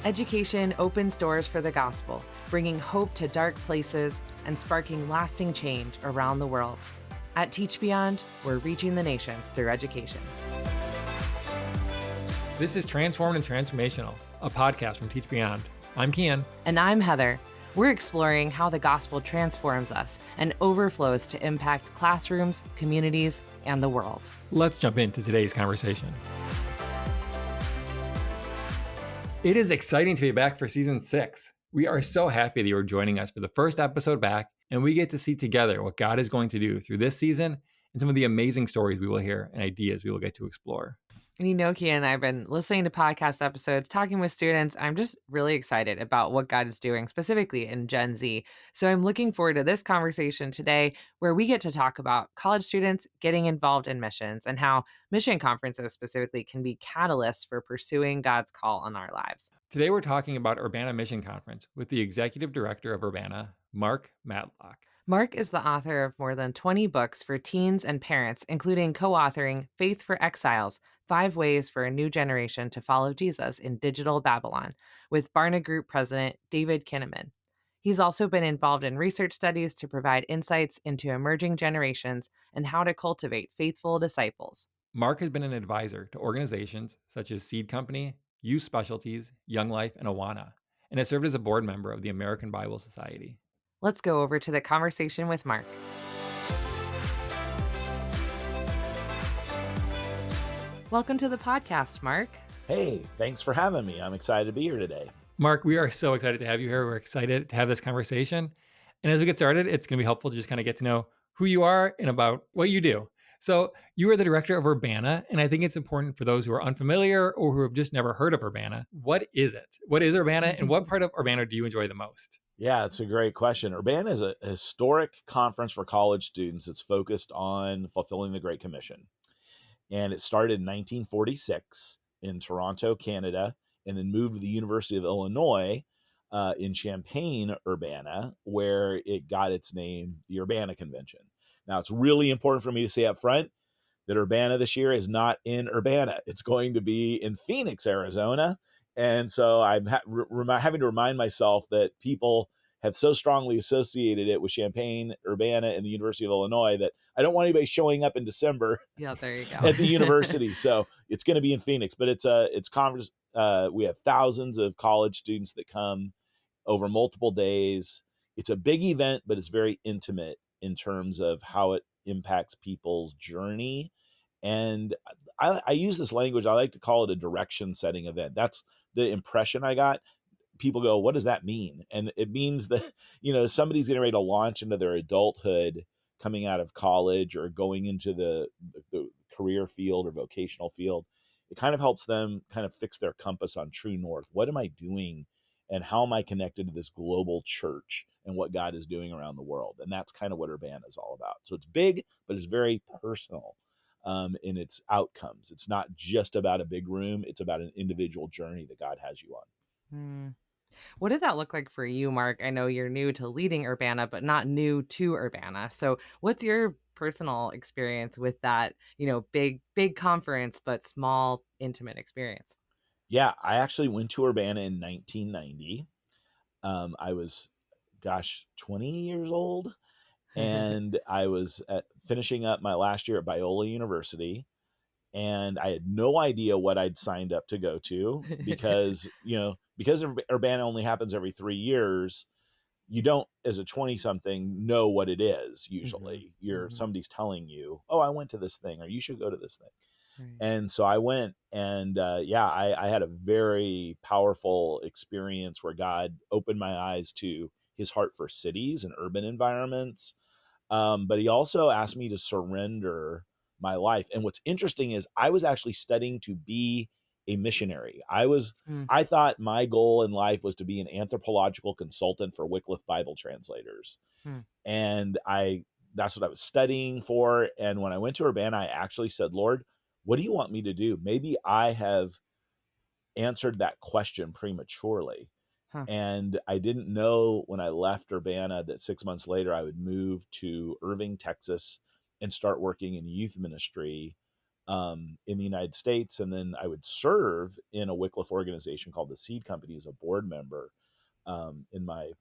Education opens doors for the gospel, bringing hope to dark places and sparking lasting change around the world. At Teach Beyond, we're reaching the nations through education. This is Transformed and Transformational, a podcast from Teach Beyond. I'm Kian. And I'm Heather. We're exploring how the gospel transforms us and overflows to impact classrooms, communities, and the world. Let's jump into today's conversation. It is exciting to be back for season 6. We are so happy that you are joining us for the first episode back, and we get to see together what God is going to do through this season and some of the amazing stories we will hear and ideas we will get to explore. You know, Kian, I've been listening to podcast episodes, talking with students. I'm just really excited about what God is doing, specifically in Gen Z. So I'm looking forward to this conversation today, where we get to talk about college students getting involved in missions and how mission conferences specifically can be catalysts for pursuing God's call on our lives. Today, we're talking about Urbana Mission Conference with the executive director of Urbana, Mark Matlock. Mark is the author of more than 20 books for teens and parents, including co-authoring Faith for Exiles, 5 Ways for a New Generation to Follow Jesus in Digital Babylon, with Barna Group president David Kinnaman. He's also been involved in research studies to provide insights into emerging generations and how to cultivate faithful disciples. Mark has been an advisor to organizations such as Seed Company, Youth Specialties, Young Life, and Awana, and has served as a board member of the American Bible Society. Let's go over to the conversation with Mark. Welcome to the podcast, Mark. Hey, thanks for having me. I'm excited to be here today. Mark, we are so excited to have you here. We're excited to have this conversation. And as we get started, it's going to be helpful to just kind of get to know who you are and about what you do. So you are the director of Urbana, and I think it's important for those who are unfamiliar or who have just never heard of Urbana. What is it? What is Urbana, and what part of Urbana do you enjoy the most? Yeah, it's a great question. Urbana is a historic conference for college students that's focused on fulfilling the Great Commission. And it started in 1946 in Toronto, Canada, and then moved to the University of Illinois in Champaign, Urbana, where it got its name, the Urbana Convention. Now, it's really important for me to say up front that Urbana this year is not in Urbana. It's going to be in Phoenix, Arizona. And so I'm having to remind myself that people have so strongly associated it with Champaign, Urbana, and the University of Illinois that I don't want anybody showing up in December Yeah, there you go. at the university. So it's going to be in Phoenix, but it's conference. We have thousands of college students that come over multiple days. It's a big event, but it's very intimate in terms of how it impacts people's journey. And I use this language. I like to call it a direction setting event. That's the impression I got. People go, what does that mean? And it means that, somebody's getting ready to launch into their adulthood, coming out of college or going into the career field or vocational field. It kind of helps them kind of fix their compass on true north. What am I doing? And how am I connected to this global church and what God is doing around the world? And that's kind of what Urbana is all about. So it's big, but it's very personal in its outcomes. It's not just about a big room. It's about an individual journey that God has you on. What did that look like for you, Mark? I know you're new to leading Urbana, but not new to Urbana. So what's your personal experience with that, big conference, but small, intimate experience? Yeah, I actually went to Urbana in 1990. I was, 20 years old. And I was finishing up my last year at Biola University. And I had no idea what I'd signed up to go to because, because Urbana only happens every 3 years, you don't, as a 20-something, know what it is usually. Somebody's telling you, oh, I went to this thing, or you should go to this thing. Right. And so I went, and I had a very powerful experience where God opened my eyes to his heart for cities and urban environments. But he also asked me to surrender my life. And what's interesting is I was actually studying to be a missionary. I thought my goal in life was to be an anthropological consultant for Wycliffe Bible translators. And that's what I was studying for. And when I went to Urbana, I actually said, Lord, what do you want me to do? Maybe I have answered that question prematurely. And I didn't know when I left Urbana that 6 months later I would move to Irving, Texas, and start working in youth ministry in the United States, and then I would serve in a Wycliffe organization called the Seed Company as a board member in my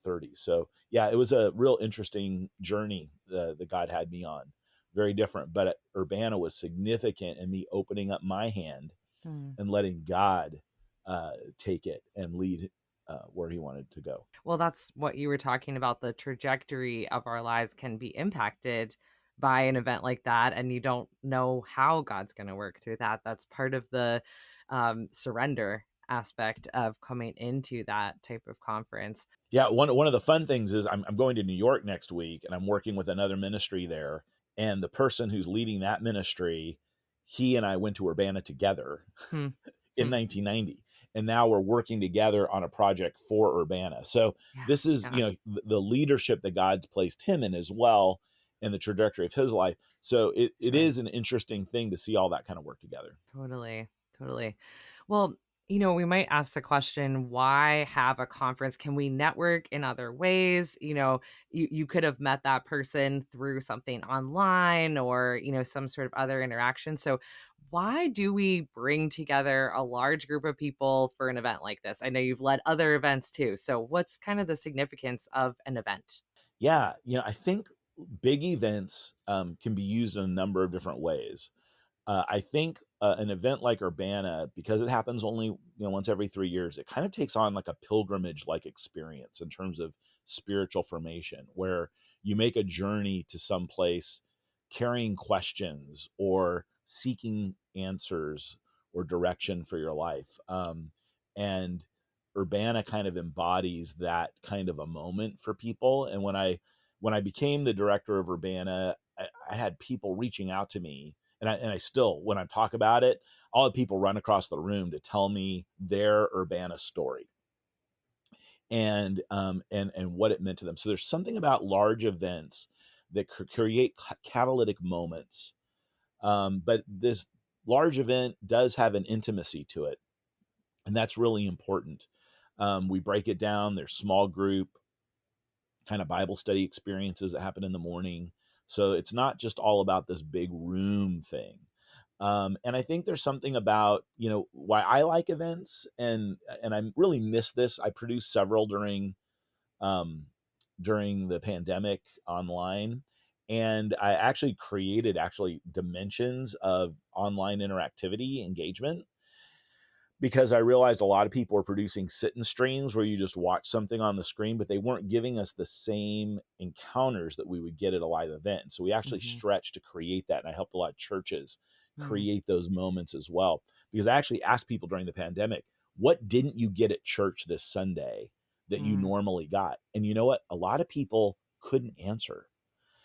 30s. So yeah, it was a real interesting journey that God had me on. Very different, but Urbana was significant in me opening up my hand Hmm. and letting God take it and lead where He wanted to go. Well, that's what you were talking about. The trajectory of our lives can be impacted by an event like that, and you don't know how God's going to work through that. That's part of the surrender aspect of coming into that type of conference. Yeah, one of the fun things is I'm going to New York next week, and I'm working with another ministry there. And the person who's leading that ministry, he and I went to Urbana together Hmm. in Hmm. 1990, and now we're working together on a project for Urbana. So Yeah. this is, Yeah. the leadership that God's placed him in as well, in the trajectory of his life. So it Sure. is an interesting thing to see all that kind of work together. Totally, totally. Well, we might ask the question, why have a conference? Can we network in other ways? You could have met that person through something online or, some sort of other interaction. So why do we bring together a large group of people for an event like this? I know you've led other events too. So what's kind of the significance of an event? Yeah, I think big events can be used in a number of different ways. I think an event like Urbana, because it happens only once every 3 years, it kind of takes on like a pilgrimage like experience in terms of spiritual formation, where you make a journey to some place carrying questions or seeking answers or direction for your life. And Urbana kind of embodies that kind of a moment for people. And when I became the director of Urbana, I had people reaching out to me, and I still, when I talk about it, I'll have people run across the room to tell me their Urbana story and what it meant to them. So there's something about large events that create catalytic moments. But this large event does have an intimacy to it, and that's really important. We break it down. There's small group kind of Bible study experiences that happen in the morning. So it's not just all about this big room thing. And I think there's something about, why I like events, and I really miss this. I produced several um, during the pandemic online, and I actually created dimensions of online interactivity engagement, because I realized a lot of people were producing sit and streams where you just watch something on the screen, but they weren't giving us the same encounters that we would get at a live event. And so we actually Hmm. stretched to create that. And I helped a lot of churches Hmm. create those moments as well. Because I actually asked people during the pandemic, what didn't you get at church this Sunday that you Hmm. normally got? And you know what? A lot of people couldn't answer.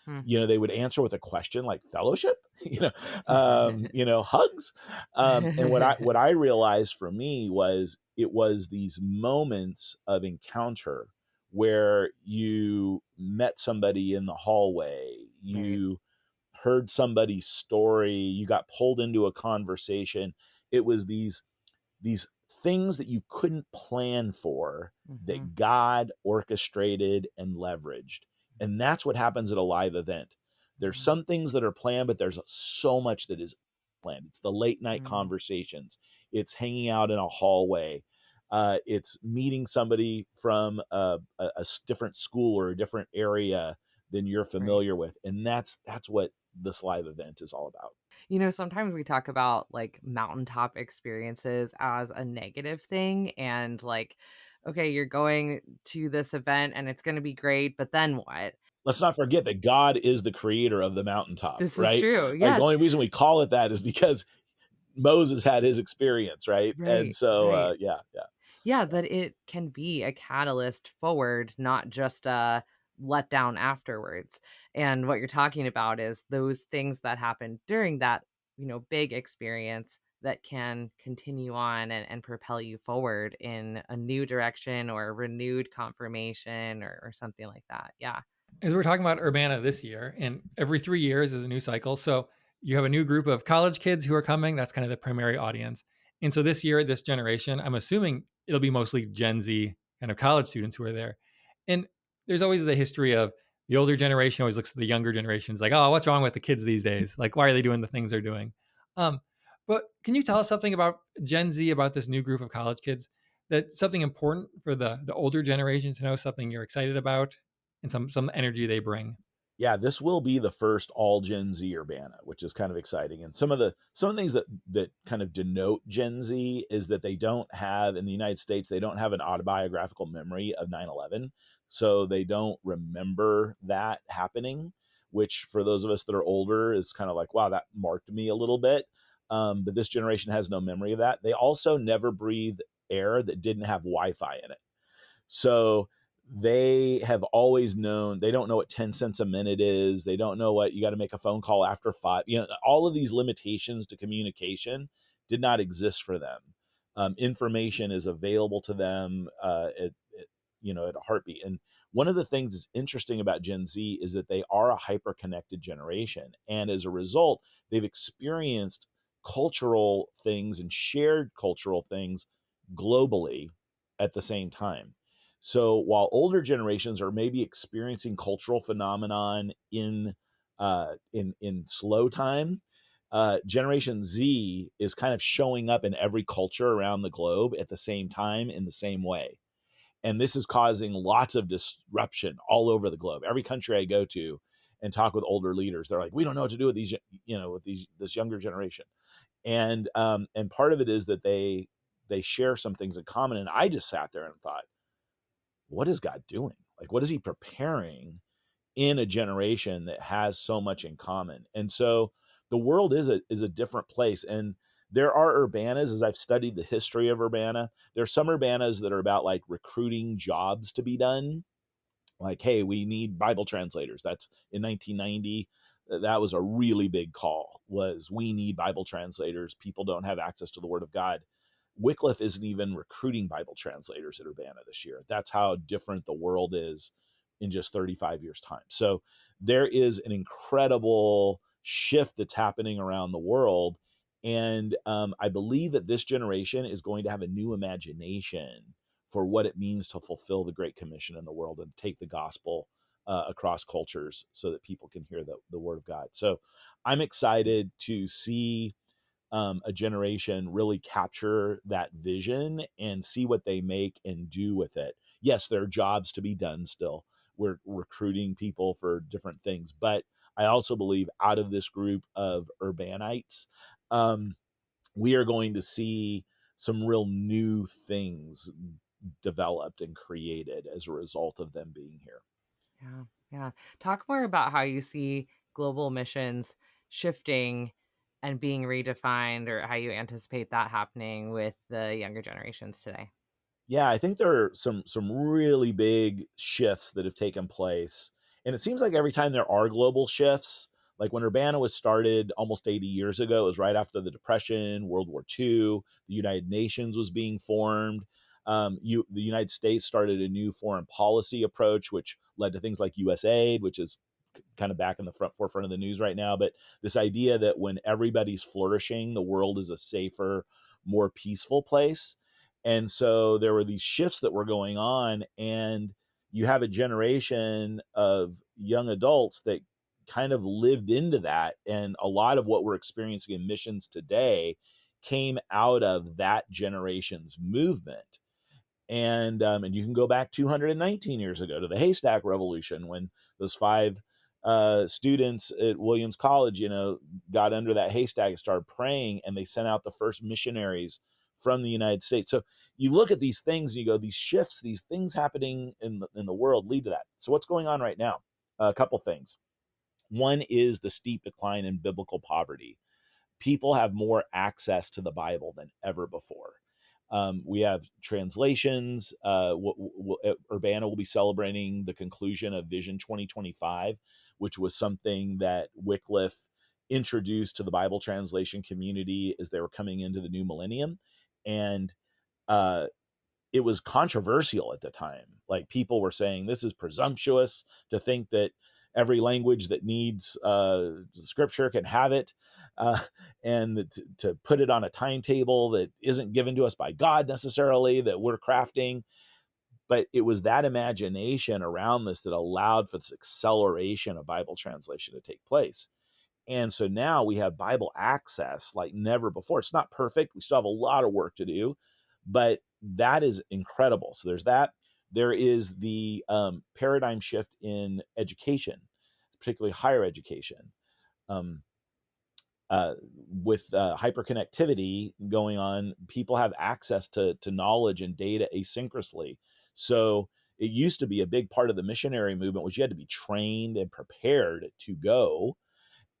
Hmm. They would answer with a question like fellowship, hugs. And what I realized for me was, it was these moments of encounter where you met somebody in the hallway, Right. you heard somebody's story, you got pulled into a conversation. It was these things that you couldn't plan for, Hmm. that God orchestrated and leveraged. And that's what happens at a live event. There's Hmm. some things that are planned, but there's so much that is planned. It's the late night Hmm. conversations, it's hanging out in a hallway, it's meeting somebody from different school or a different area than you're Right. familiar with. And that's what this live event is all about. Sometimes we talk about like mountaintop experiences as a negative thing and like, okay, you're going to this event and it's going to be great, but then what? Let's not forget that God is the creator of the mountaintop, This is right? true. Like, the Yes. only reason we call it that is because Moses had his experience, right? And Right. so, Right. yeah, yeah. Yeah, that it can be a catalyst forward, not just a letdown afterwards. And what you're talking about is those things that happen during that, big experience that can continue on and propel you forward in a new direction or a renewed confirmation or something like that. Yeah. As we're talking about Urbana this year, and every 3 years is a new cycle. So you have a new group of college kids who are coming. That's kind of the primary audience. And so this year, this generation, I'm assuming it'll be mostly Gen Z kind of college students who are there. And there's always the history of the older generation always looks at the younger generations like, oh, what's wrong with the kids these days? Like, why are they doing the things they're doing? Um, but can you tell us something about Gen Z, about this new group of college kids, that something important for the older generation to know, something you're excited about, and some energy they bring? Yeah, this will be the first all Gen Z Urbana, which is kind of exciting. And some of the things that kind of denote Gen Z is that they don't have, in the United States, they don't have an autobiographical memory of 9/11. So they don't remember that happening, which for those of us that are older is kind of like, wow, that marked me a little bit. But this generation has no memory of that. They also never breathed air that didn't have Wi-Fi in it. So they have always known, they don't know what 10 cents a minute is. They don't know what you got to make a phone call after 5. All of these limitations to communication did not exist for them. Information is available to them at a heartbeat. And one of the things that's interesting about Gen Z is that they are a hyper connected generation. And as a result, they've experienced cultural things and shared cultural things globally at the same time. So while older generations are maybe experiencing cultural phenomenon in slow time, Generation Z is kind of showing up in every culture around the globe at the same time in the same way. And this is causing lots of disruption all over the globe. Every country I go to and talk with older leaders, they're like, we don't know what to do with these, with this younger generation. And part of it is that they share some things in common. And I just sat there and thought, what is God doing? Like, what is he preparing in a generation that has so much in common? And so the world is a different place. And there are urbanas, as I've studied the history of Urbana, there's some urbanas that are about like recruiting jobs to be done, like, hey, we need Bible translators. That's in 1990. That was a really big call, was we need Bible translators. People don't have access to the word of God. Wycliffe isn't even recruiting Bible translators at Urbana this year. That's how different the world is in just 35 years time. So there is an incredible shift that's happening around the world. And I believe that this generation is going to have a new imagination for what it means to fulfill the Great Commission in the world and take the gospel across cultures so that people can hear the word of God. So I'm excited to see a generation really capture that vision and see what they make and do with it. Yes, there are jobs to be done still. We're recruiting people for different things, but I also believe out of this group of urbanites, um, we are going to see some real new things developed and created as a result of them being here. Yeah. Yeah. Talk more about how you see global missions shifting and being redefined, or how you anticipate that happening with the younger generations today. Yeah, I think there are some really big shifts that have taken place. And it seems like every time there are global shifts, like when Urbana was started almost 80 years ago, it was right after the Depression, World War II, the United Nations was being formed. The United States started a new foreign policy approach, which led to things like USAID, which is kind of back in the forefront of the news right now. But this idea that when everybody's flourishing, the world is a safer, more peaceful place. And so there were these shifts that were going on, and you have a generation of young adults that kind of lived into that. And a lot of what we're experiencing in missions today came out of that generation's movement. And you can go back 219 years ago to the haystack revolution, when those five students at Williams College, got under that haystack and started praying, and they sent out the first missionaries from the United States. So you look at these things and you go, these shifts, these things happening in the world lead to that. So what's going on right now? A couple things. One is the steep decline in biblical poverty. People have more access to the Bible than ever before. We have translations. Urbana will be celebrating the conclusion of Vision 2025, which was something that Wycliffe introduced to the Bible translation community as they were coming into the new millennium. And uh, it was controversial at the time. Like, people were saying this is presumptuous to think that every language that needs scripture can have it, uh, and to put it on a timetable that isn't given to us by God necessarily, that we're crafting. But it was that imagination around this that allowed for this acceleration of Bible translation to take place. And so now we have Bible access like never before. It's not perfect. We still have a lot of work to do, but that is incredible. So there's that. There is the paradigm shift in education, particularly higher education. Um, uh, with hyperconnectivity going on, people have access to knowledge and data asynchronously. So it used to be a big part of the missionary movement was you had to be trained and prepared to go,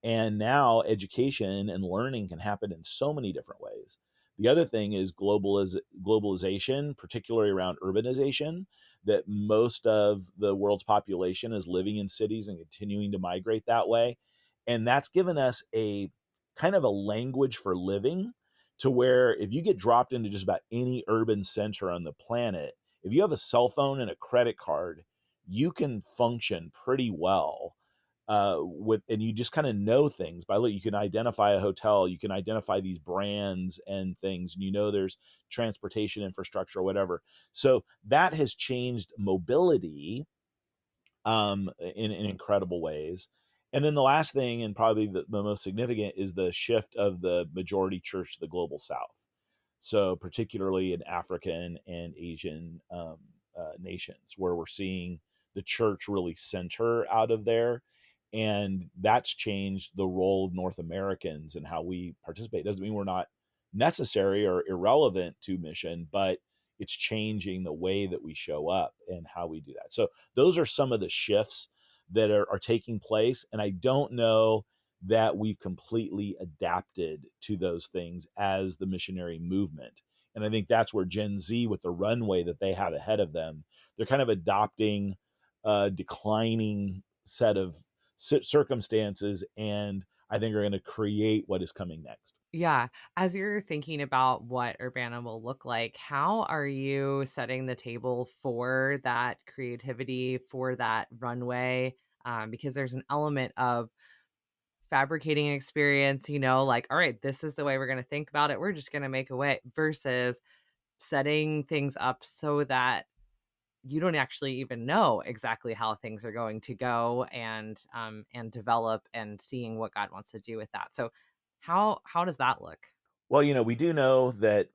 and now education and learning can happen in so many different ways. The other thing is globalization, particularly around urbanization, that most of the world's population is living in cities and continuing to migrate that way. And that's given us a kind of a language for living, to where if you get dropped into just about any urban center on the planet, if you have a cell phone and a credit card, you can function pretty well with, and you just kind of know things by look. You can identify a hotel, you can identify these brands and things, and you know there's transportation infrastructure or whatever. So that has changed mobility in incredible ways. And then the last thing, and probably the most significant, is the shift of the majority church to the global south. So particularly in African and Asian nations, where we're seeing the church really center out of there. And that's changed the role of North Americans and how we participate. Doesn't mean we're not necessary or irrelevant to mission, but it's changing the way that we show up and how we do that. So those are some of the shifts that are taking place. And I don't know that we've completely adapted to those things as the missionary movement. And I think that's where Gen Z, with the runway that they have ahead of them, they're kind of adopting a declining set of circumstances, and I think are going to create what is coming next. Yeah. As you're thinking about what Urbana will look like, how are you setting the table for that creativity, for that runway? Because there's an element of fabricating an experience, like, all right, this is the way we're going to think about it. We're just going to make a way versus setting things up so that you don't actually even know exactly how things are going to go and develop and seeing what God wants to do with that. So how does that look? Well, we do know that,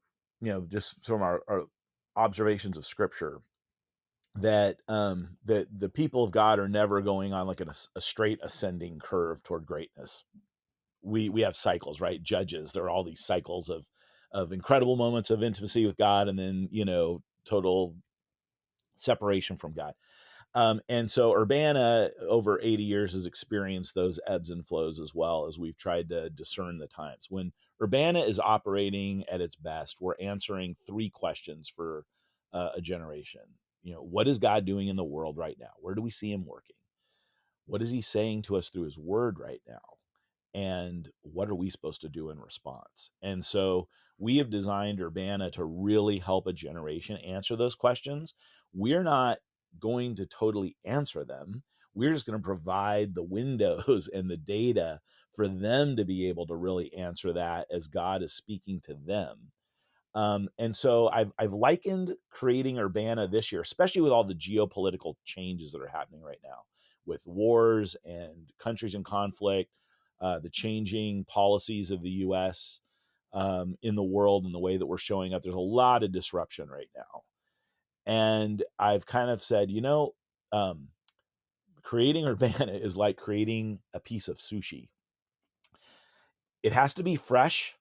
just from our observations of Scripture, that the people of God are never going on like a straight ascending curve toward greatness. We have cycles, right? Judges, there are all these cycles of incredible moments of intimacy with God, and then total separation from God. And so Urbana, over 80 years, has experienced those ebbs and flows, as well as we've tried to discern the times. When Urbana is operating at its best, we're answering three questions for a generation. What is God doing in the world right now? Where do we see him working? What is he saying to us through his word right now? And what are we supposed to do in response? And so we have designed Urbana to really help a generation answer those questions. We're not going to totally answer them. We're just going to provide the windows and the data for them to be able to really answer that as God is speaking to them. And so I've likened creating Urbana this year, especially with all the geopolitical changes that are happening right now, with wars and countries in conflict, the changing policies of the U.S. In the world and the way that we're showing up. There's a lot of disruption right now, and I've kind of said, um, creating Urbana is like creating a piece of sushi. It has to be fresh.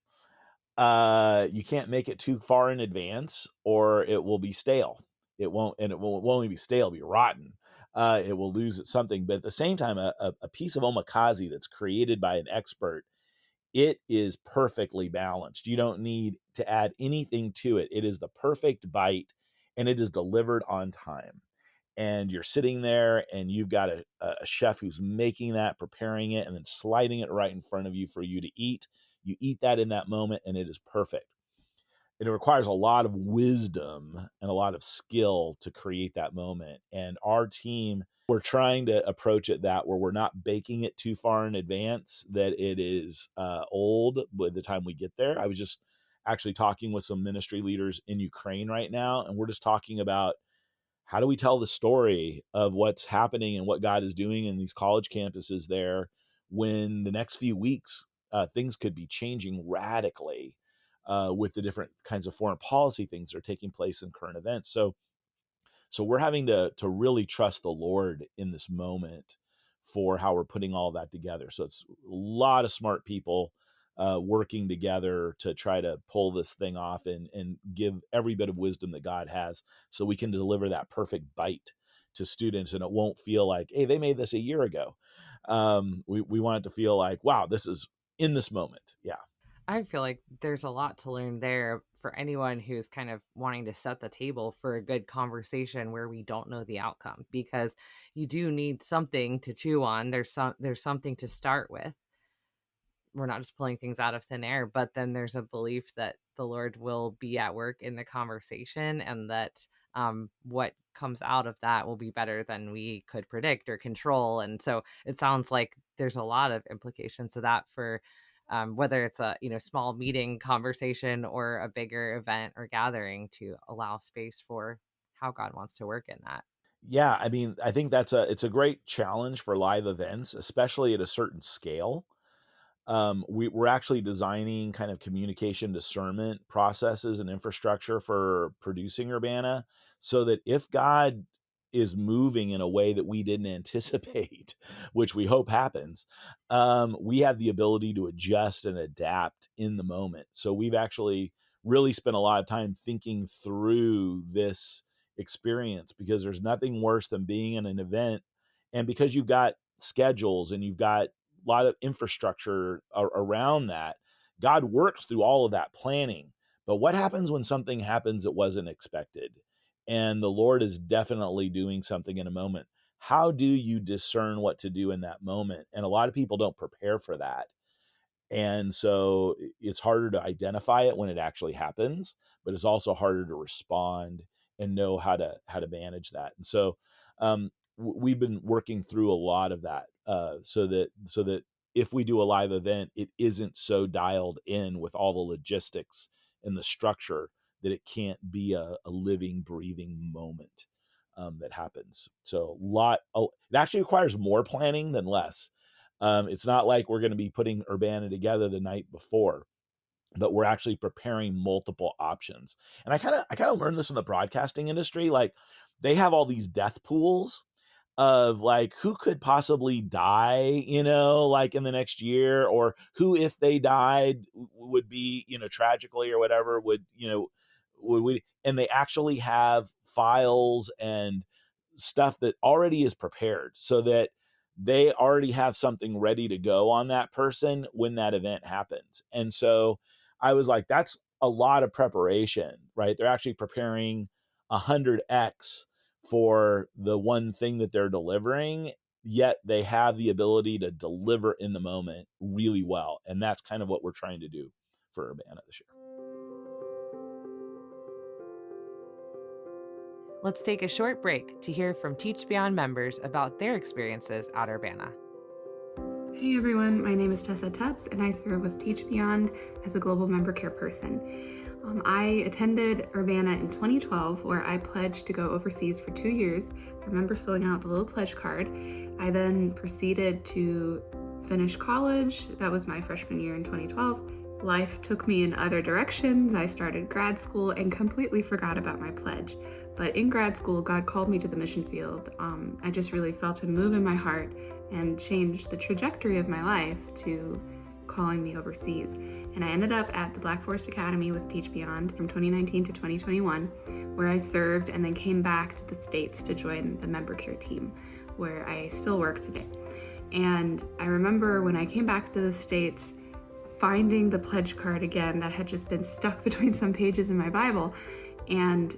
You can't make it too far in advance, or it will be stale. It won't only be stale, it'll be rotten. It will lose its something. But at the same time, a piece of omakase that's created by an expert, it is perfectly balanced. You don't need to add anything to it. It is the perfect bite, and it is delivered on time. And you're sitting there, and you've got a chef who's making that, preparing it, and then sliding it right in front of you for you to eat. You eat that in that moment, and it is perfect. It requires a lot of wisdom and a lot of skill to create that moment. And our team, we're trying to approach it that where we're not baking it too far in advance, that it is old by the time we get there. I was just actually talking with some ministry leaders in Ukraine right now, and we're just talking about how do we tell the story of what's happening and what God is doing in these college campuses there when the next few weeks, things could be changing radically with the different kinds of foreign policy things that are taking place in current events. So we're having to really trust the Lord in this moment for how we're putting all that together. So it's a lot of smart people working together to try to pull this thing off and give every bit of wisdom that God has, so we can deliver that perfect bite to students, and it won't feel like, hey, they made this a year ago. We want it to feel like, wow, this is in this moment. Yeah. I feel like there's a lot to learn there for anyone who's kind of wanting to set the table for a good conversation where we don't know the outcome, because you do need something to chew on. There's something to start with. We're not just pulling things out of thin air, but then there's a belief that the Lord will be at work in the conversation, and that what comes out of that will be better than we could predict or control. And so it sounds like there's a lot of implications to that for whether it's a small meeting conversation or a bigger event or gathering, to allow space for how God wants to work in that. Yeah, I mean, I think it's a great challenge for live events, especially at a certain scale. We're actually designing kind of communication discernment processes and infrastructure for producing Urbana, so that if God is moving in a way that we didn't anticipate, which we hope happens, we have the ability to adjust and adapt in the moment. So we've actually really spent a lot of time thinking through this experience, because there's nothing worse than being in an event, and because you've got schedules and you've got lot of infrastructure around that. God works through all of that planning. But what happens when something happens that wasn't expected? And the Lord is definitely doing something in a moment. How do you discern what to do in that moment? And a lot of people don't prepare for that. And so it's harder to identify it when it actually happens, but it's also harder to respond and know how to manage that. And so we've been working through a lot of that, so that if we do a live event, it isn't so dialed in with all the logistics and the structure that it can't be a living, breathing moment that happens. So it actually requires more planning than less. It's not like we're going to be putting Urbana together the night before, but we're actually preparing multiple options. And I kind of learned this in the broadcasting industry. Like, they have all these death pools of like who could possibly die, like in the next year, or who, if they died, would be, tragically or whatever, would we, and they actually have files and stuff that already is prepared, so that they already have something ready to go on that person when that event happens. And so I was like, that's a lot of preparation, right? They're actually preparing 100x for the one thing that they're delivering, yet they have the ability to deliver in the moment really well. And that's kind of what we're trying to do for Urbana this year. Let's take a short break to hear from Teach Beyond members about their experiences at Urbana. Hey everyone, my name is Tessa Tubbs and I serve with Teach Beyond as a global member care person. I attended Urbana in 2012, where I pledged to go overseas for 2 years. I remember filling out the little pledge card. I then proceeded to finish college. That was my freshman year in 2012. Life took me in other directions. I started grad school and completely forgot about my pledge. But in grad school, God called me to the mission field. I just really felt a move in my heart and changed the trajectory of my life to calling me overseas. And I ended up at the Black Forest Academy with Teach Beyond from 2019 to 2021, where I served and then came back to the States to join the member care team, where I still work today. And I remember when I came back to the States, finding the pledge card again that had just been stuck between some pages in my Bible, and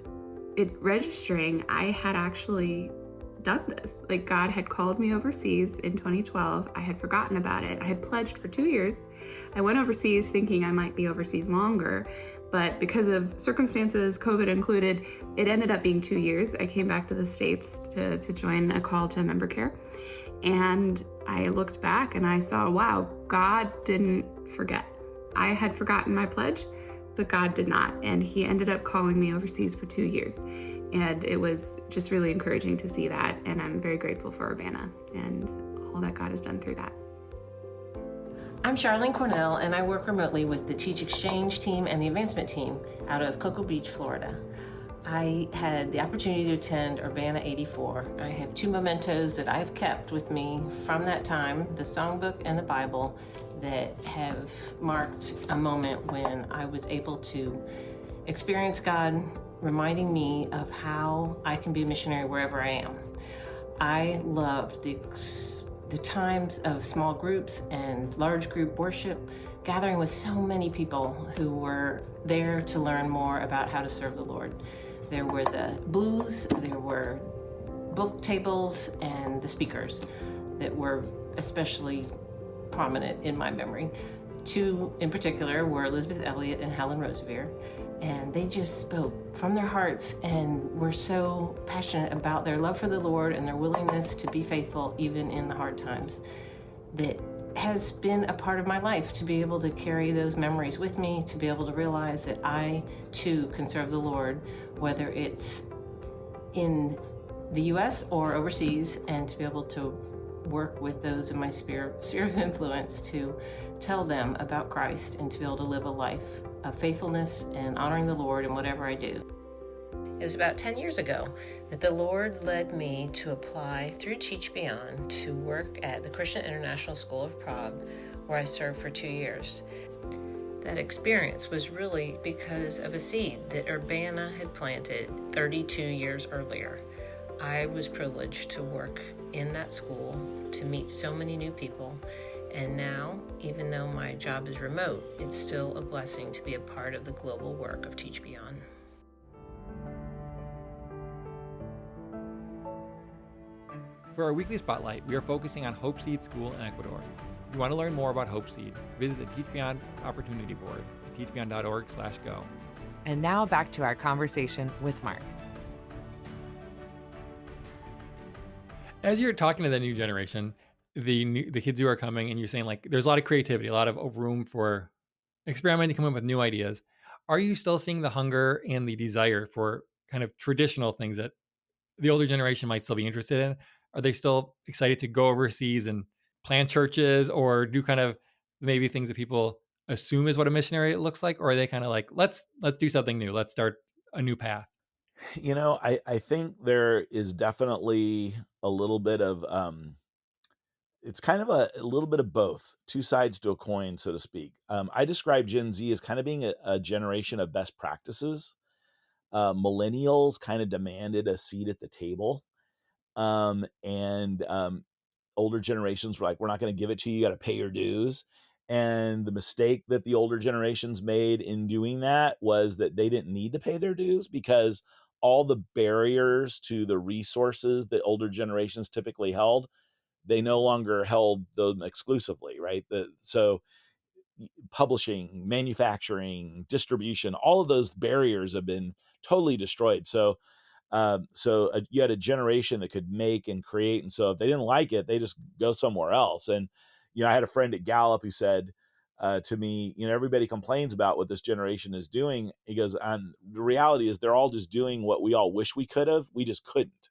it registering I had actually done this. Like, God had called me overseas in 2012. I had forgotten about it. I had pledged for 2 years. I went overseas thinking I might be overseas longer, but because of circumstances, COVID included, it ended up being 2 years. I came back to the States to join a call to member care. And I looked back and I saw, wow, God didn't forget. I had forgotten my pledge, but God did not. And he ended up calling me overseas for 2 years. And it was just really encouraging to see that. And I'm very grateful for Urbana and all that God has done through that. I'm Charlene Cornell, and I work remotely with the Teach Exchange team and the advancement team out of Cocoa Beach, Florida. I had the opportunity to attend Urbana 84. I have two mementos that I've kept with me from that time, the songbook and the Bible, that have marked a moment when I was able to experience God reminding me of how I can be a missionary wherever I am. I loved the times of small groups and large group worship, gathering with so many people who were there to learn more about how to serve the Lord. There were the booths, there were book tables, and the speakers that were especially prominent in my memory. Two in particular were Elizabeth Elliot and Helen Roseveare, and they just spoke from their hearts and were so passionate about their love for the Lord and their willingness to be faithful even in the hard times. That has been a part of my life, to be able to carry those memories with me, to be able to realize that I too can serve the Lord, whether it's in the US or overseas, and to be able to work with those in my sphere of influence to tell them about Christ and to be able to live a life of faithfulness and honoring the Lord in whatever I do. It was about 10 years ago that the Lord led me to apply through Teach Beyond to work at the Christian International School of Prague, where I served for 2 years. That experience was really because of a seed that Urbana had planted 32 years earlier. I was privileged to work in that school, to meet so many new people, and now, even though my job is remote, it's still a blessing to be a part of the global work of Teach Beyond. For our weekly spotlight, we are focusing on Hope Seed School in Ecuador. If you want to learn more about Hope Seed, visit the Teach Beyond Opportunity Board at teachbeyond.org/go. And now back to our conversation with Mark. As you're talking to the new generation, the kids who are coming, and you're saying like there's a lot of creativity, a lot of room for experimenting, coming up with new ideas. Are you still seeing the hunger and the desire for kind of traditional things that the older generation might still be interested in? Are they still excited to go overseas and plant churches, or do kind of maybe things that people assume is what a missionary looks like? Or are they kind of like, let's do something new. Let's start a new path. I think there is definitely a little bit of it's kind of a little bit of both, two sides to a coin, so to speak. I describe Gen Z as kind of being a generation of best practices. Millennials kind of demanded a seat at the table, and older generations were like, "We're not going to give it to you. You got to pay your dues." And the mistake that the older generations made in doing that was that they didn't need to pay their dues, because all the barriers to the resources that older generations typically held, they no longer held them exclusively, right? So publishing, manufacturing, distribution, all of those barriers have been totally destroyed. So you had a generation that could make and create, and so if they didn't like it, they just go somewhere else. And I had a friend at Gallup who said to me, everybody complains about what this generation is doing. He goes, and the reality is they're all just doing what we all wish we could have. We just couldn't.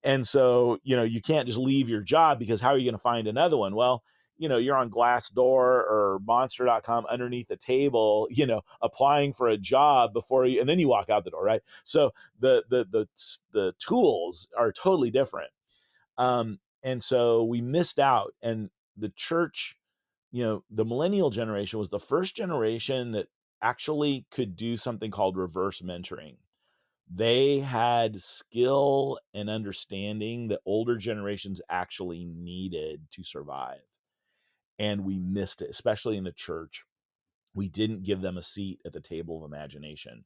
And so, you can't just leave your job, because how are you going to find another one? Well, you're on Glassdoor or Monster.com underneath a table, applying for a job before you, and then you walk out the door, right? So the tools are totally different. And so we missed out, and the church, the millennial generation was the first generation that actually could do something called reverse mentoring. They had skill and understanding that older generations actually needed to survive. And we missed it, especially in the church. We didn't give them a seat at the table of imagination.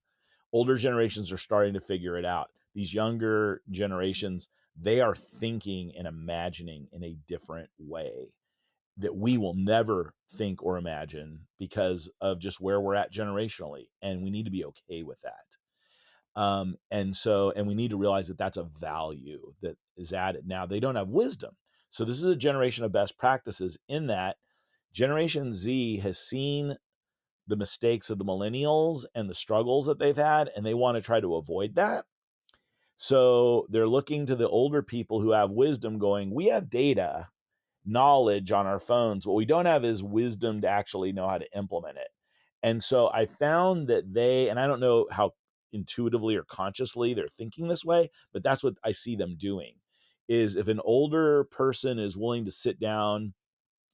Older generations are starting to figure it out. These younger generations, they are thinking and imagining in a different way that we will never think or imagine, because of just where we're at generationally. And we need to be okay with that. And we need to realize that that's a value that is added. Now, they don't have wisdom. So this is a generation of best practices, in that Generation Z has seen the mistakes of the millennials and the struggles that they've had, and they want to try to avoid that. So they're looking to the older people who have wisdom, going, we have data, knowledge on our phones. What we don't have is wisdom to actually know how to implement it. And so I found that and I don't know how intuitively or consciously they're thinking this way, but that's what I see them doing, is if an older person is willing to sit down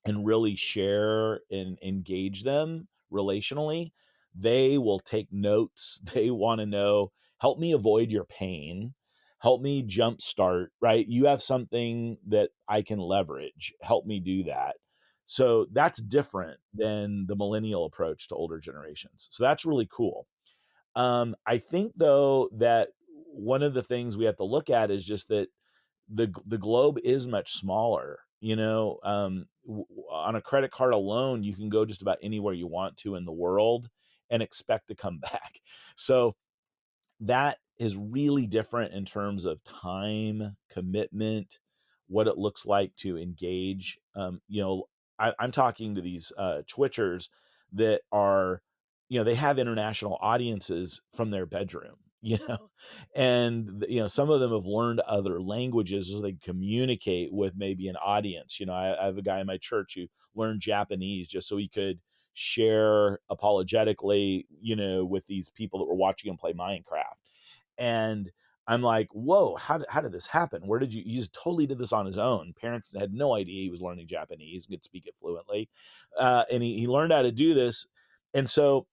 and really share and engage them relationally, they will take notes. They want to know, help me avoid your pain. Help me jumpstart, right? You have something that I can leverage. Help me do that. So that's different than the millennial approach to older generations. So that's really cool. I think, though, that one of the things we have to look at is just that the globe is much smaller. On a credit card alone, you can go just about anywhere you want to in the world and expect to come back. So that is really different in terms of time, commitment, what it looks like to engage. I'm talking to these Twitchers that are, they have international audiences from their bedroom, and some of them have learned other languages so they communicate with maybe an audience. I have a guy in my church who learned Japanese just so he could share apologetically, with these people that were watching him play Minecraft. And I'm like, whoa, how did this happen? Where did he just totally did this on his own. Parents had no idea he was learning Japanese, could speak it fluently. And he learned how to do this. And so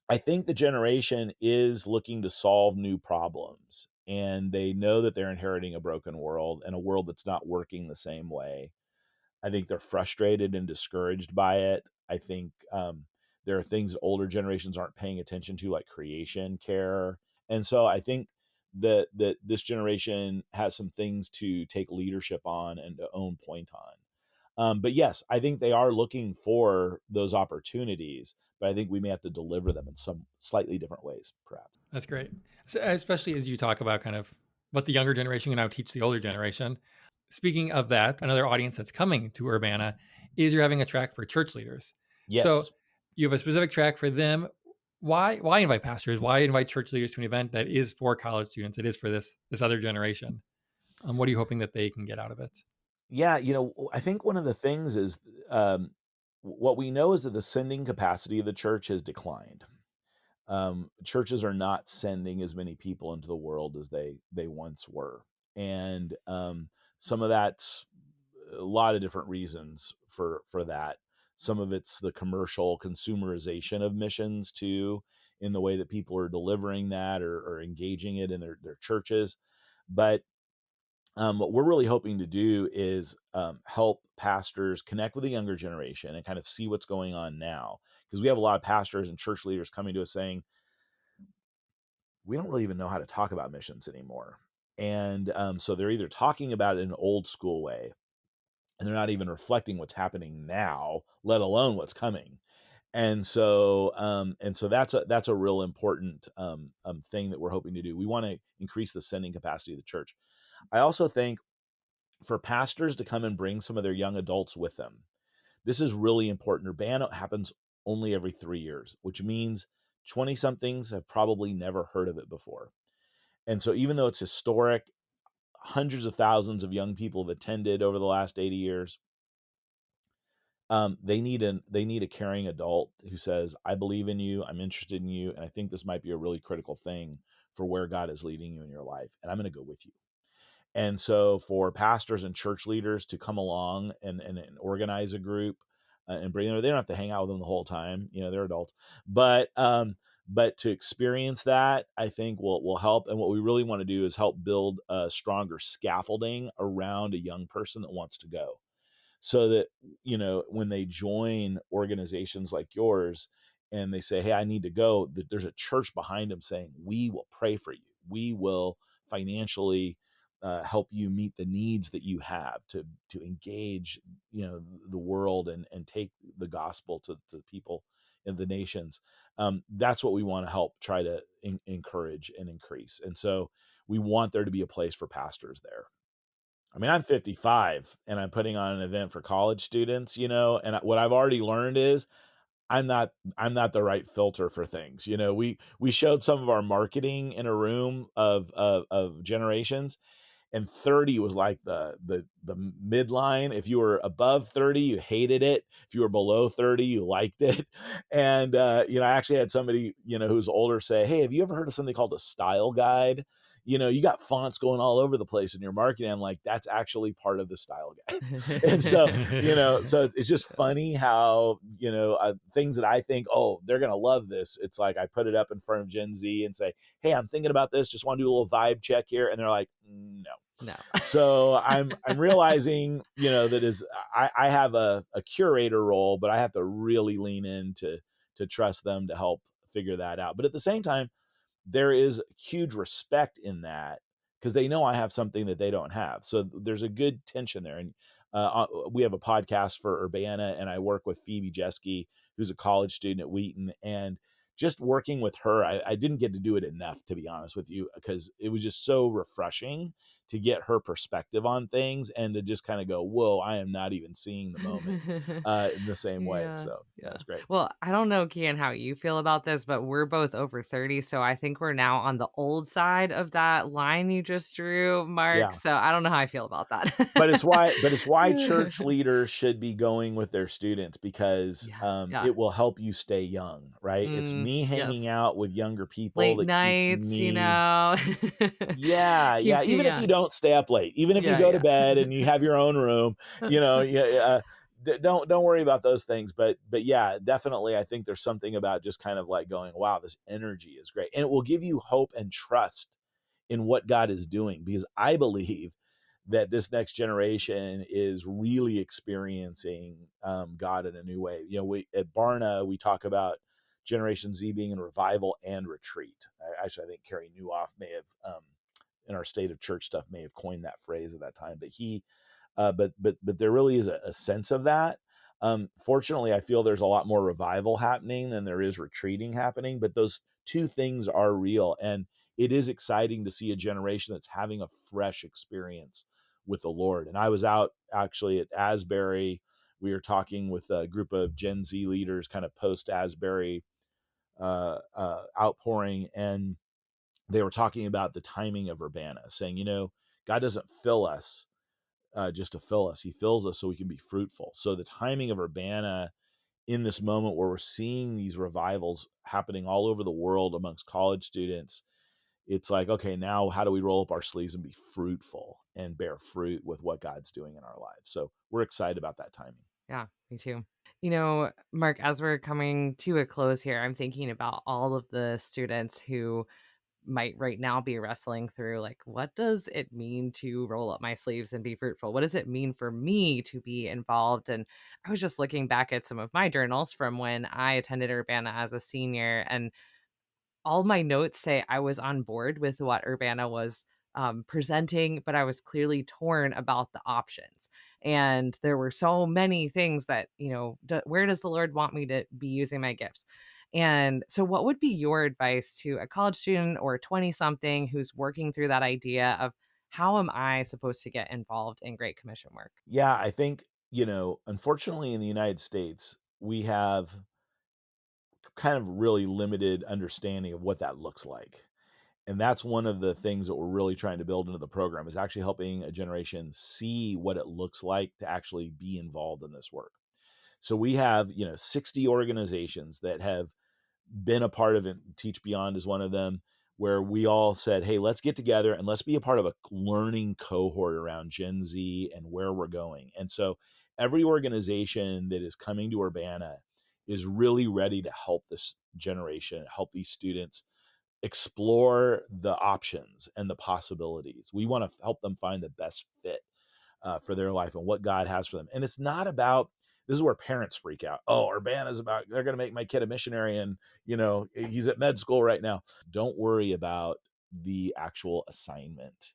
I think the generation is looking to solve new problems, and they know that they're inheriting a broken world and a world that's not working the same way. I think they're frustrated and discouraged by it. I think there are things older generations aren't paying attention to, like creation care. And so I think that this generation has some things to take leadership on and to own point on. But yes, I think they are looking for those opportunities, but I think we may have to deliver them in some slightly different ways, perhaps. That's great. So, especially as you talk about kind of what the younger generation can now teach the older generation. Speaking of that, another audience that's coming to Urbana is you're having a track for church leaders. So Yes. you have a specific track for them. Why invite pastors? Why invite church leaders to an event that is for college students? It is for this other generation. What are you hoping that they can get out of it? Yeah, I think one of the things is, what we know is that the sending capacity of the church has declined. Churches are not sending as many people into the world as they once were, and some of that's a lot of different reasons for that. Some of it's the commercial consumerization of missions too, in the way that people are delivering that or engaging it in their churches. But what we're really hoping to do is help pastors connect with the younger generation and kind of see what's going on now, because we have a lot of pastors and church leaders coming to us saying, we don't really even know how to talk about missions anymore. And so they're either talking about it in an old school way, and they're not even reflecting what's happening now, let alone what's coming. And so that's a real important thing that we're hoping to do. We want to increase the sending capacity of the church. I also think for pastors to come and bring some of their young adults with them. This is really important. Urbana happens only every 3 years, which means 20 somethings have probably never heard of it before. And so even though it's historic, hundreds of thousands of young people have attended over the last 80 years. They need a caring adult who says, I believe in you, I'm interested in you, and I think this might be a really critical thing for where God is leading you in your life, and I'm going to go with you. And so for pastors and church leaders to come along and organize a group and bring them, they don't have to hang out with them the whole time. They're adults, but to experience that, I think will help. And what we really want to do is help build a stronger scaffolding around a young person that wants to go, so that, when they join organizations like yours and they say, hey, I need to go, that there's a church behind them saying, we will pray for you. We will financially help you meet the needs that you have to engage, the world and take the gospel to the people in the nations. That's what we want to help try to encourage and increase. And so we want there to be a place for pastors there. I mean, I'm 55 and I'm putting on an event for college students, and what I've already learned is I'm not the right filter for things. We showed some of our marketing in a room of generations, and 30 was like the midline. If you were above 30, you hated it. If you were below 30, you liked it. And I actually had somebody, who's older say, "Hey, have you ever heard of something called a style guide? You got fonts going all over the place in your marketing." I'm like, "That's actually part of the style guide." And so, so it's just funny how, things that I think, oh, they're going to love this. It's like I put it up in front of Gen Z and say, "Hey, I'm thinking about this. Just want to do a little vibe check here." And they're like, "No." No. So I'm realizing, that is, I have a curator role, but I have to really lean in to trust them to help figure that out. But at the same time, there is huge respect in that because they know I have something that they don't have. So there's a good tension there. And we have a podcast for Urbana, and I work with Phoebe Jeske, who's a college student at Wheaton. And just working with her, I didn't get to do it enough, to be honest with you, because it was just so refreshing to get her perspective on things and to just kind of go, whoa, I am not even seeing the moment in the same way. Yeah. So Yeah. it's great. Well, I don't know, Kian, how you feel about this, but we're both over 30. So I think we're now on the old side of that line you just drew, Mark. Yeah. So I don't know how I feel about that. But it's why church leaders should be going with their students, because Yeah. Yeah. it will help you stay young, right? It's me hanging Yes. out with younger people Late that keeps nights, me. Yeah, yeah. keeps you Even if you young. don't stay up late, even if you Yeah. go to Yeah. bed and you have your own room, yeah, don't worry about those things. But yeah, definitely, I think there's something about just kind of like going, wow, this energy is great, and it will give you hope and trust in what God is doing, because I believe that this next generation is really experiencing God in a new way. We at Barna, we talk about Generation Z being in revival and retreat. Actually, I think Kerry Newhoff may have, in our State of Church stuff, may have coined that phrase at that time. But but there really is a sense of that. Fortunately, I feel there's a lot more revival happening than there is retreating happening. But those two things are real, and it is exciting to see a generation that's having a fresh experience with the Lord. And I was out actually at Asbury. We were talking with a group of Gen Z leaders, kind of post Asbury outpouring, and they were talking about the timing of Urbana, saying, God doesn't fill us just to fill us. He fills us so we can be fruitful. So the timing of Urbana in this moment where we're seeing these revivals happening all over the world amongst college students, it's like, okay, now how do we roll up our sleeves and be fruitful and bear fruit with what God's doing in our lives? So we're excited about that timing. Yeah, me too. Mark, as we're coming to a close here, I'm thinking about all of the students who might right now be wrestling through, like, what does it mean to roll up my sleeves and be fruitful? What does it mean for me to be involved? And I was just looking back at some of my journals from when I attended Urbana as a senior, and all my notes say I was on board with what Urbana was presenting, but I was clearly torn about the options. And there were so many things that, where does the Lord want me to be using my gifts? And so, what would be your advice to a college student or a 20 something who's working through that idea of how am I supposed to get involved in Great Commission work? Yeah, I think, unfortunately in the United States, we have kind of really limited understanding of what that looks like. And that's one of the things that we're really trying to build into the program, is actually helping a generation see what it looks like to actually be involved in this work. So we have, 60 organizations that have been a part of it. Teach Beyond is one of them, where we all said, hey, let's get together and let's be a part of a learning cohort around Gen Z and where we're going. And so every organization that is coming to Urbana is really ready to help this generation, help these students explore the options and the possibilities. We want to help them find the best fit for their life and what God has for them. And it's not about, this is where parents freak out. Oh, Urbana's about, they're going to make my kid a missionary and, he's at med school right now. Don't worry about the actual assignment.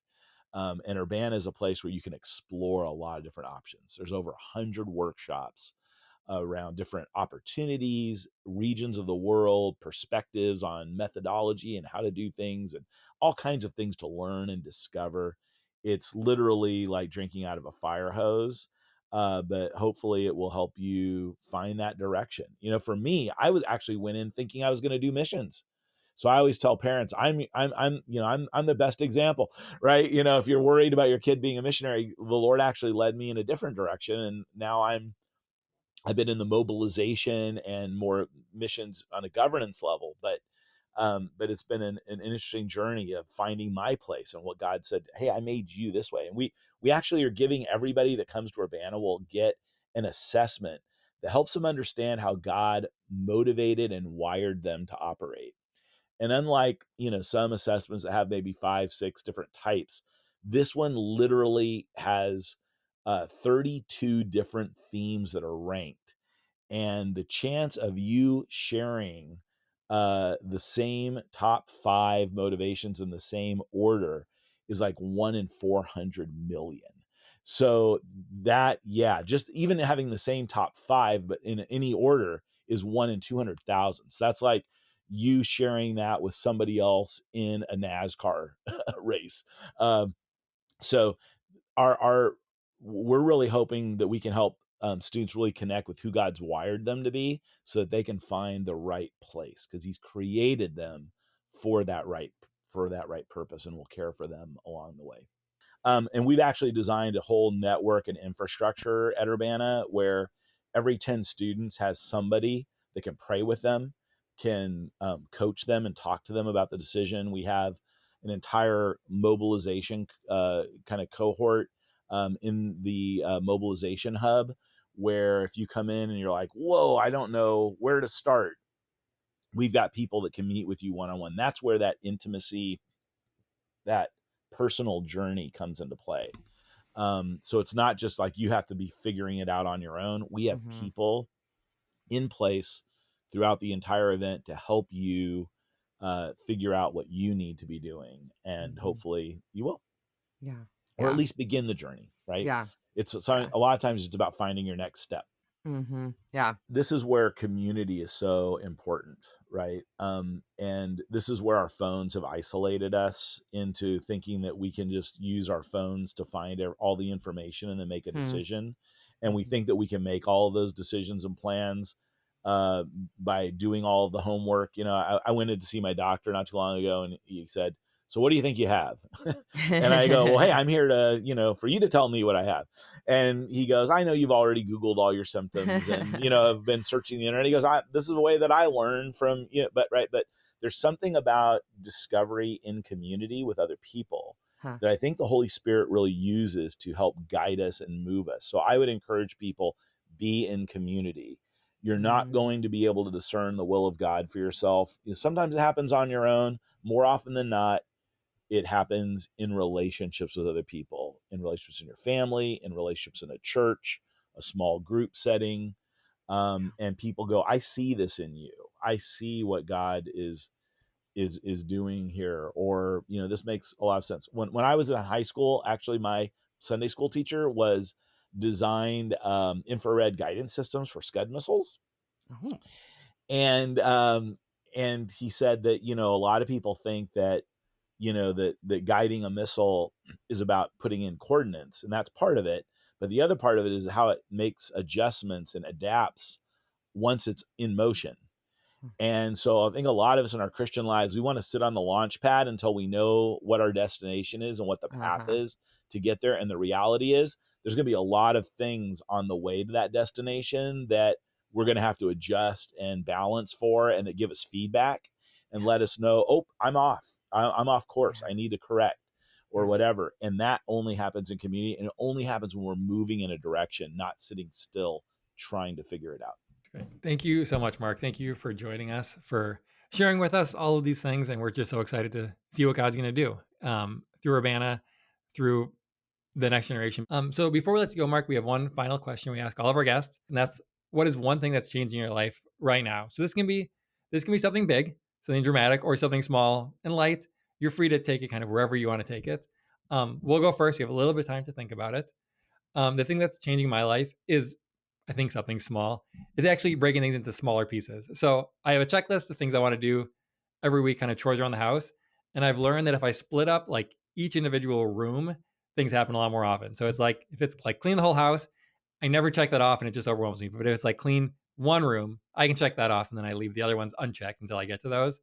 And Urbana is a place where you can explore a lot of different options. There's over 100 workshops around different opportunities, regions of the world, perspectives on methodology and how to do things, and all kinds of things to learn and discover. It's literally like drinking out of a fire hose, but hopefully it will help you find that direction. For me, I was actually went in thinking I was going to do missions. So I always tell parents, I'm the best example, right? If you're worried about your kid being a missionary, the Lord actually led me in a different direction. And now I've been in the mobilization and more missions on a governance level, but it's been an interesting journey of finding my place and what God said. Hey, I made you this way, and we actually are giving everybody that comes to Urbana will get an assessment that helps them understand how God motivated and wired them to operate. And unlike some assessments that have maybe 5, 6 different types, this one literally has 32 different themes that are ranked, and the chance of you sharing the same top 5 motivations in the same order is like 1 in 400 million. So that, yeah, just even having the same top 5 but in any order is 1 in 200,000. So that's like you sharing that with somebody else in a NASCAR race. So our we're really hoping that we can help students really connect with who God's wired them to be, so that they can find the right place, because He's created them for that right purpose, and will care for them along the way. And we've actually designed a whole network and infrastructure at Urbana where every 10 students has somebody that can pray with them, can coach them and talk to them about the decision. We have an entire mobilization kind of cohort in the mobilization hub, where if you come in and you're like, whoa, I don't know where to start, we've got people that can meet with you one-on-one. That's where that intimacy, that personal journey comes into play. So it's not just like you have to be figuring it out on your own. We have Mhm. people in place throughout the entire event to help you figure out what you need to be doing, and Mhm. hopefully you will, Yeah. or at Yeah. least begin the journey. Right? Yeah. A Yeah. lot of times it's about finding your next step. Yeah. This is where community is so important, right? And this is where our phones have isolated us into thinking that we can just use our phones to find all the information and then make a Hmm. decision. And we Mhm. think that we can make all of those decisions and plans uh, by doing all of the homework. I went in to see my doctor not too long ago, and he said, "So what do you think you have?" And I go, "Well, hey, I'm here to, for you to tell me what I have." And he goes, "I know you've already Googled all your symptoms and, have been searching the internet." He goes, "This is the way that I learn from, but right. But there's something about discovery in community with other people Huh. that I think the Holy Spirit really uses to help guide us and move us. So I would encourage people, be in community. You're not Mm. going to be able to discern the will of God for yourself. Sometimes it happens on your own. More often than not, it happens in relationships with other people, in relationships in your family, in relationships in a church, a small group setting. And people go, I see this in you. I see what God is doing here. Or, this makes a lot of sense. When I was in high school, actually my Sunday school teacher was designed infrared guidance systems for Scud missiles. Oh. And he said that, a lot of people think that, that guiding a missile is about putting in coordinates, and that's part of it. But the other part of it is how it makes adjustments and adapts once it's in motion. And so I think a lot of us in our Christian lives, we want to sit on the launch pad until we know what our destination is and what the path Uh-huh. is to get there. And the reality is there's going to be a lot of things on the way to that destination that we're going to have to adjust and balance for, and that give us feedback and let us know, oh, I'm off. I'm off course. Yeah. I need to correct or Yeah. whatever. And that only happens in community, and it only happens when we're moving in a direction, not sitting still trying to figure it out. Great. Thank you so much, Mark. Thank you for joining us, for sharing with us all of these things. And we're just so excited to see what God's going to do through Urbana, through the next generation. So before we let you go, Mark, we have one final question we ask all of our guests, and that's, what is one thing that's changing your life right now? So this can be something big, something dramatic, or something small and light. You're free to take it kind of wherever you want to take it. We'll go first. You have a little bit of time to think about it. The thing that's changing my life is, I think, something small. It's actually breaking things into smaller pieces. So I have a checklist of things I want to do every week, kind of chores around the house. And I've learned that if I split up like each individual room, things happen a lot more often. So it's like, if it's like clean the whole house, I never check that off and it just overwhelms me. But if it's like clean one room, I can check that off and then I leave the other ones unchecked until I get to those.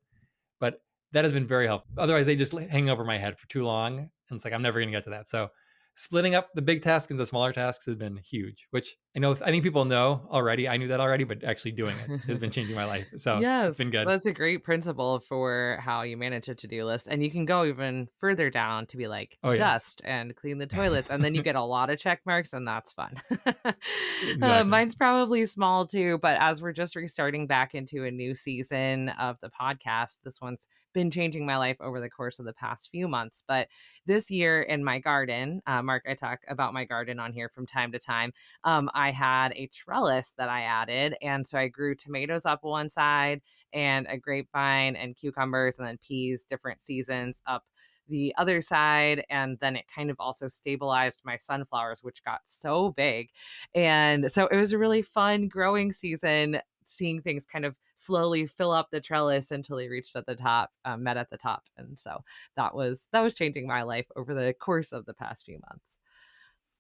but that has been very helpful. Otherwise, they just hang over my head for too long. And it's like, I'm never going to get to that. So splitting up the big tasks into smaller tasks has been huge, which I think people know already. I knew that already, but actually doing it has been changing my life. So it's Yes, been good. that's a great principle for how you manage a to-do list. And you can go even further down to be like Oh, yes. dust and clean the toilets. And then you get a lot of check marks, and that's fun. Exactly. Mine's probably small too, but as we're just restarting back into a new season of the podcast, this one's been changing my life over the course of the past few months. But this year in my garden, Mark, I talk about my garden on here from time to time. I had a trellis that I added. And so I grew tomatoes up one side and a grapevine and cucumbers and then peas, different seasons up the other side. And then it kind of also stabilized my sunflowers, which got so big. And so it was a really fun growing season, seeing things kind of slowly fill up the trellis until they reached at the top, met at the top. And so that was changing my life over the course of the past few months.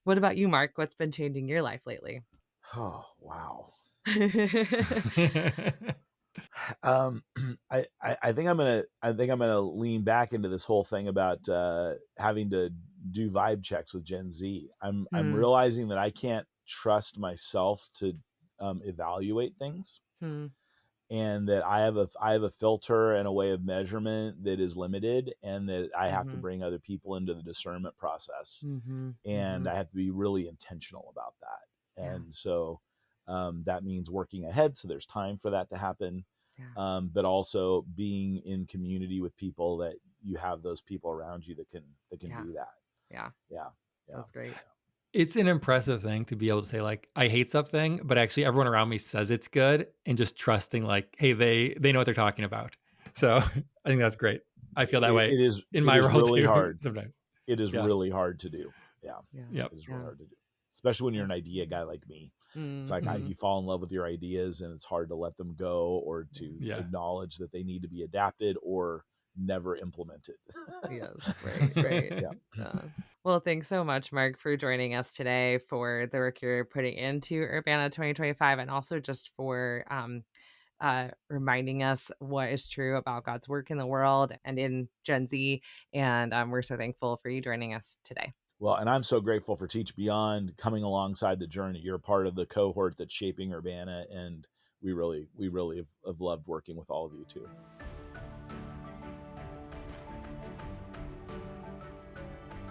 What about you, Mark? What's been changing your life lately? Oh, wow. um, I think I'm gonna lean back into this whole thing about having to do vibe checks with Gen Z. I'm realizing that I can't trust myself to evaluate things, and that I have a filter and a way of measurement that is limited, and that I have to bring other people into the discernment process, and I have to be really intentional about that. And so that means working ahead, so there's time for that to happen. But also being in community with people that you have those people around you that can do that. Yeah. That's great. It's an impressive thing to be able to say, like, I hate something, but actually everyone around me says it's good, and just trusting, like, hey, they know what they're talking about. So I think that's great. I feel that way It is in my role really too, hard. sometimes. It is really hard to do. Yep. It is really hard to do, especially when you're an idea guy like me. It's like you fall in love with your ideas, and it's hard to let them go, or to acknowledge that they need to be adapted or never implemented. Yes, right. Well, thanks so much, Mark, for joining us today, for the work you're putting into Urbana 2025, and also just for reminding us what is true about God's work in the world and in Gen Z. And we're so thankful for you joining us today. Well, and I'm so grateful for Teach Beyond coming alongside the journey. You're a part of the cohort that's shaping Urbana, and we really have loved working with all of you too.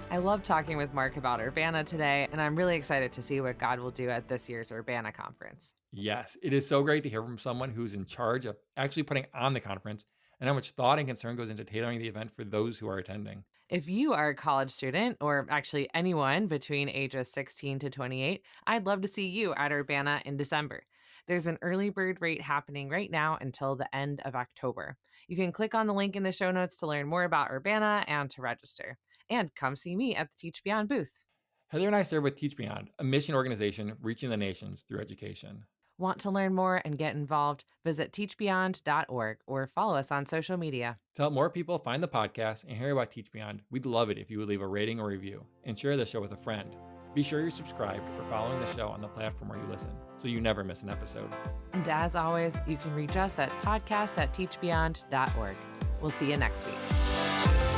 I love talking with Mark about Urbana today, and I'm really excited to see what God will do at this year's Urbana conference. Yes, it is so great to hear from someone who's in charge of actually putting on the conference, and how much thought and concern goes into tailoring the event for those who are attending. If you are a college student, or actually anyone between ages 16 to 28, I'd love to see you at Urbana in December. There's an early bird rate happening right now until the end of October. You can click on the link in the show notes to learn more about Urbana and to register. And come see me at the Teach Beyond booth. Heather and I serve with Teach Beyond, a mission organization reaching the nations through education. Want to learn more and get involved? Visit teachbeyond.org or follow us on social media. To help more people find the podcast and hear about Teach Beyond, we'd love it if you would leave a rating or review and share the show with a friend. Be sure you're subscribed or following the show on the platform where you listen, so you never miss an episode. And as always, you can reach us at podcast@teachbeyond.org. We'll see you next week.